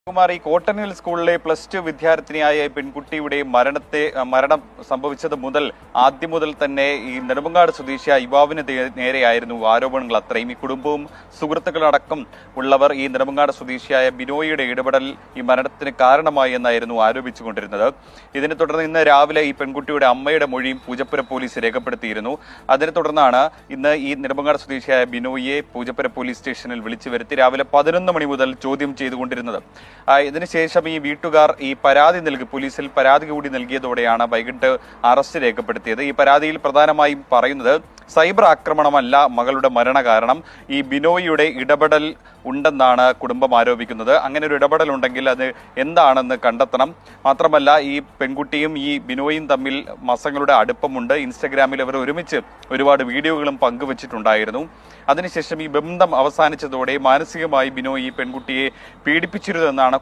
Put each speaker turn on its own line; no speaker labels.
കുമാരി കോട്ടണിൽ സ്കൂളിലെ +2 വിദ്യാർത്ഥിനിയായ പെൺകുട്ടിയുടെ മരണം സംഭവിച്ചത് മുതൽ ആദ്യം മുതൽ തന്നെ ഈ നെടുമങ്ങാട് സ്വദേശിയായ യുവാവിന് നേരെയായിരുന്നു ആരോപണങ്ങൾ അത്രയും. ഈ കുടുംബവും സുഹൃത്തുക്കളടക്കം ഉള്ളവർ ഈ നെടുമങ്ങാട് സ്വദേശിയായ ബിനോയിയുടെ ഇടപെടൽ ഈ മരണത്തിന് കാരണമായി എന്നായിരുന്നു ആരോപിച്ചുകൊണ്ടിരുന്നത്. ഇതിനെ തുടർന്ന് ഇന്ന് രാവിലെ ഈ പെൺകുട്ടിയുടെ അമ്മയുടെ മൊഴിയും പൂജപ്പുര പോലീസ് രേഖപ്പെടുത്തിയിരുന്നു. അതിനെ തുടർന്നാണ് ഇന്ന് ഈ നെടുമങ്ങാട് സ്വദേശിയായ ബിനോയിയെ പൂജപ്പുര പോലീസ് സ്റ്റേഷനിൽ വിളിച്ചു വരുത്തി രാവിലെ 11 മണി മുതൽ ചോദ്യം ചെയ്തുകൊണ്ടിരുന്നത്. ഇതിനുശേഷം ഈ വീട്ടുകാർ ഈ പരാതി പോലീസിൽ പരാതി കൂടി നൽകിയതോടെയാണ് വൈകിട്ട് അറസ്റ്റ് രേഖപ്പെടുത്തിയത്. ഈ പരാതിയിൽ പ്രധാനമായും പറയുന്നത് സൈബർ ആക്രമണമല്ല മകളുടെ മരണകാരണം, ഈ ബിനോയിയുടെ ഇടപെടൽ ഉണ്ടെന്നാണ് കുടുംബം ആരോപിക്കുന്നത്. അങ്ങനെ ഒരു ഇടപെടൽ ഉണ്ടെങ്കിൽ അത് എന്താണെന്ന് കണ്ടെത്തണം. മാത്രമല്ല ഈ പെൺകുട്ടിയും ഈ ബിനോയും തമ്മിൽ മാസങ്ങളുടെ അടുപ്പമുണ്ട്. ഇൻസ്റ്റഗ്രാമിൽ അവർ ഒരുമിച്ച് ഒരുപാട് വീഡിയോകളും പങ്കുവച്ചിട്ടുണ്ടായിരുന്നു. അതിനുശേഷം ഈ ബന്ധം അവസാനിച്ചതോടെ മാനസികമായി ബിനോയ് ഈ പെൺകുട്ടിയെ പീഡിപ്പിച്ചിരുന്നെന്നാണ്